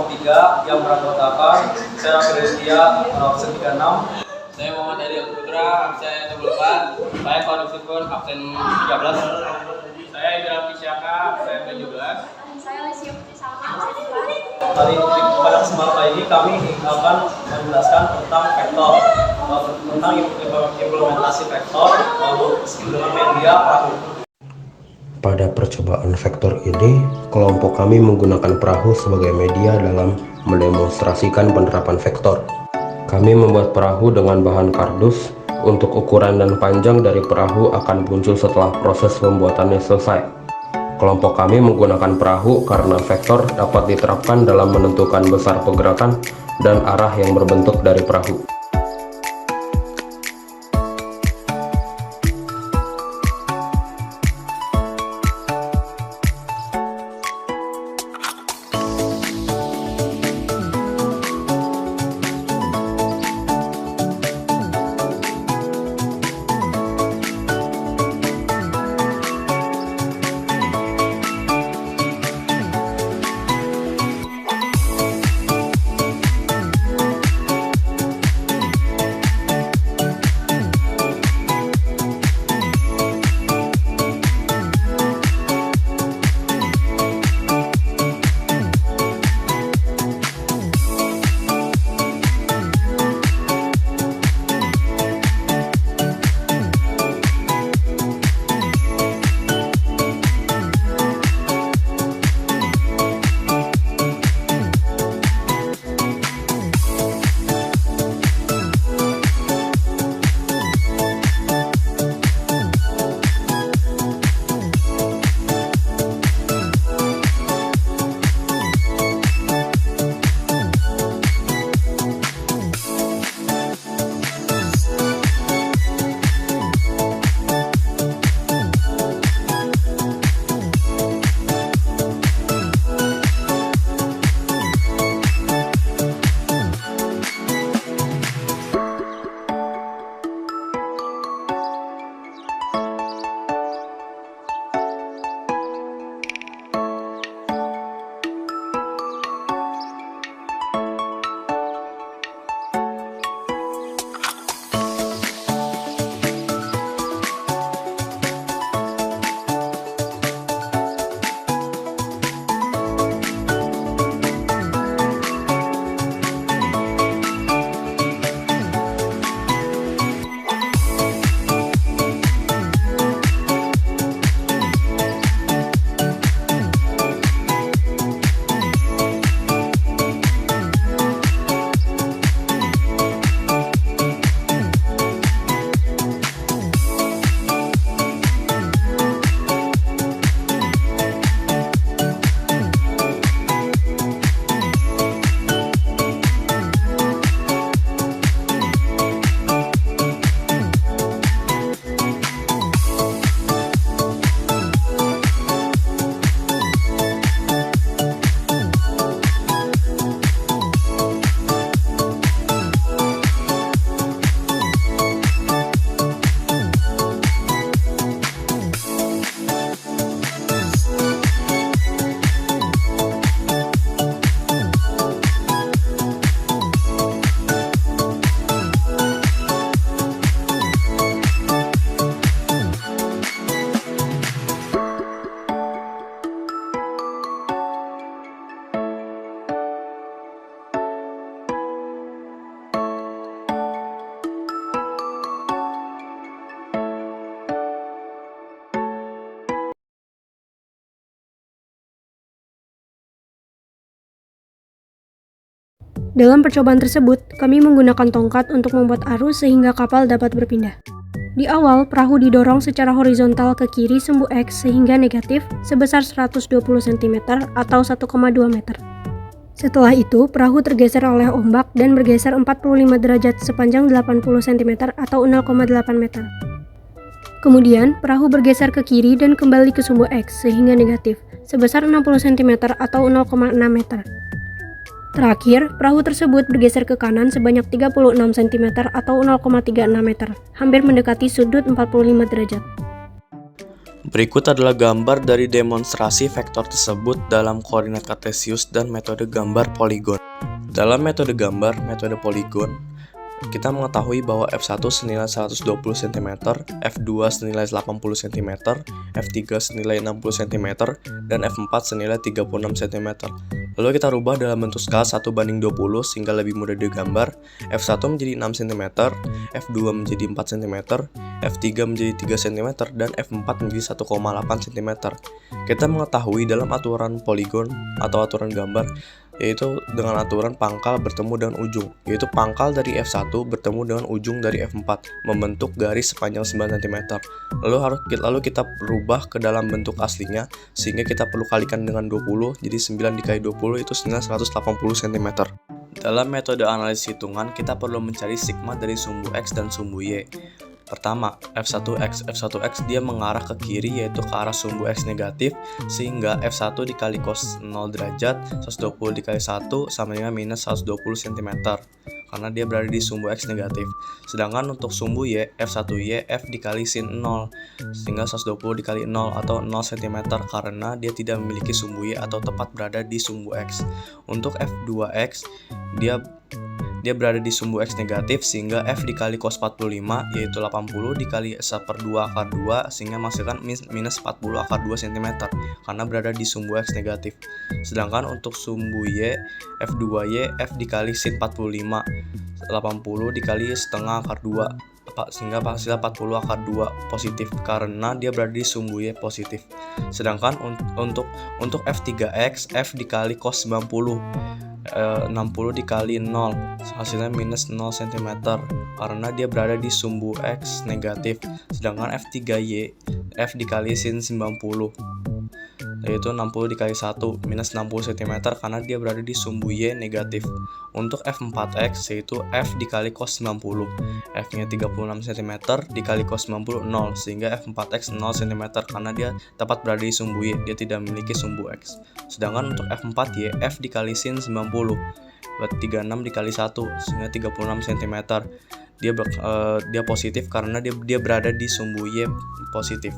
3 yang beranggotakan saya Fidelia absen 36. Saya Muhammad Adi Putra, absen 24. Saya Farid Syukur, absen 13. Saya Idra Pisyaka, absen 17. Saya Alicia Putri Salma, absen 4. Pada kesempatan ini kami akan menjelaskan tentang vektor, tentang implementasi vektor dengan media perahu. Pada percobaan vektor ini, kelompok kami menggunakan perahu sebagai media dalam mendemonstrasikan penerapan vektor. Kami membuat perahu dengan bahan kardus. Untuk ukuran dan panjang dari perahu akan muncul setelah proses pembuatannya selesai. Kelompok kami menggunakan perahu karena vektor dapat diterapkan dalam menentukan besar pergerakan dan arah yang berbentuk dari perahu. Dalam percobaan tersebut, kami menggunakan tongkat untuk membuat arus sehingga kapal dapat berpindah. Di awal, perahu didorong secara horizontal ke kiri sumbu X sehingga negatif sebesar 120 cm atau 1,2 meter. Setelah itu, perahu tergeser oleh ombak dan bergeser 45 derajat sepanjang 80 cm atau 0,8 meter. Kemudian, perahu bergeser ke kiri dan kembali ke sumbu X sehingga negatif sebesar 60 cm atau 0,6 meter. Terakhir, perahu tersebut bergeser ke kanan sebanyak 36 cm atau 0,36 meter, hampir mendekati sudut 45 derajat. Berikut adalah gambar dari demonstrasi vektor tersebut dalam koordinat kartesius dan metode gambar poligon. Dalam metode gambar, metode poligon, kita mengetahui bahwa F1 senilai 120 cm, F2 senilai 80 cm, F3 senilai 60 cm, dan F4 senilai 36 cm. Lalu kita rubah dalam bentuk skala 1:20 sehingga lebih mudah digambar. F1 menjadi 6 cm, F2 menjadi 4 cm, F3 menjadi 3 cm, dan F4 menjadi 1,8 cm. Kita mengetahui dalam aturan poligon atau aturan gambar, yaitu dengan aturan pangkal bertemu dengan ujung, yaitu pangkal dari F1 bertemu dengan ujung dari F4 membentuk garis sepanjang 9 cm. Lalu kita rubah ke dalam bentuk aslinya sehingga kita perlu kalikan dengan 20, jadi 9 dikali 20 itu senilai 180 cm. Dalam metode analisis hitungan, kita perlu mencari sigma dari sumbu X dan sumbu Y. Pertama, F1X dia mengarah ke kiri yaitu ke arah sumbu X negatif, sehingga F1 dikali cos 0 derajat 120 dikali 1 sama dengan minus 120 cm karena dia berada di sumbu X negatif. Sedangkan untuk sumbu Y, F1Y F dikali sin 0 sehingga 120 dikali 0 atau 0 cm karena dia tidak memiliki sumbu Y atau tepat berada di sumbu X. Untuk F2X dia berada di sumbu X negatif sehingga F dikali cos 45 yaitu 80 dikali 1/2 akar 2 sehingga menghasilkan minus 40 akar 2 cm karena berada di sumbu X negatif. Sedangkan untuk sumbu Y, F2Y F dikali sin 45 80 dikali setengah akar 2 sehingga hasilnya 40 akar 2 positif karena dia berada di sumbu Y positif. Sedangkan untuk F3X F dikali cos 90 60 dikali 0 hasilnya minus 0 cm karena dia berada di sumbu X negatif. Sedangkan F3Y F dikali sin 90 yaitu 60 dikali 1 minus 60 cm karena dia berada di sumbu Y negatif. Untuk F4X yaitu F dikali cos 90 F nya 36 cm dikali cos 90 0 sehingga F4X 0 cm karena dia tepat berada di sumbu Y, dia tidak memiliki sumbu X. Sedangkan untuk F4Y F dikali sin 90 berarti 36 dikali 1 sehingga 36 cm dia positif karena dia berada di sumbu Y positif.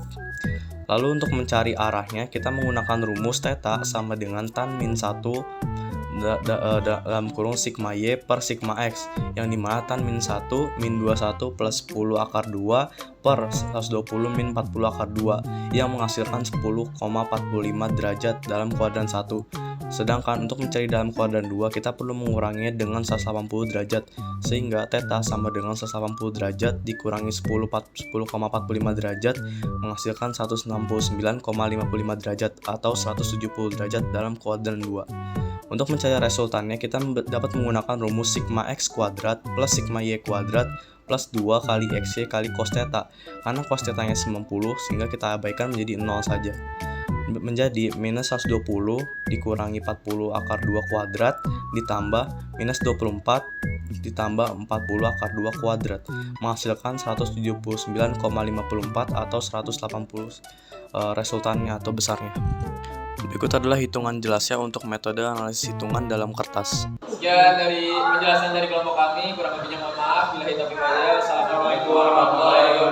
Lalu untuk mencari arahnya kita menggunakan rumus theta sama dengan tan min 1 dalam kurung sigma Y per sigma X, yang dimana tan min 1 min 21 plus 10 akar 2 per 120 min 40 akar 2 yang menghasilkan 10,45 derajat dalam kuadran 1. Sedangkan untuk mencari dalam kuadran 2 kita perlu menguranginya dengan 180 derajat sehingga theta sama dengan 180 derajat dikurangi 10,45 derajat menghasilkan 169,55 derajat atau 170 derajat dalam kuadran 2. Untuk mencari resultannya kita dapat menggunakan rumus sigma X kuadrat plus sigma Y kuadrat plus 2 kali XY kali cos theta karena cos theta nya 90 sehingga kita abaikan menjadi 0 saja. Menjadi minus 120 dikurangi 40 akar 2 kuadrat ditambah minus 24 ditambah 40 akar 2 kuadrat menghasilkan 179,54 atau 180 resultannya atau besarnya. Berikut adalah hitungan jelasnya untuk metode analisis hitungan dalam kertas. Sekian dari penjelasan dari kelompok kami, kurang lebihnya mohon maaf. Bila hitung Assalamualaikum warahmatullahi wabarakatuh.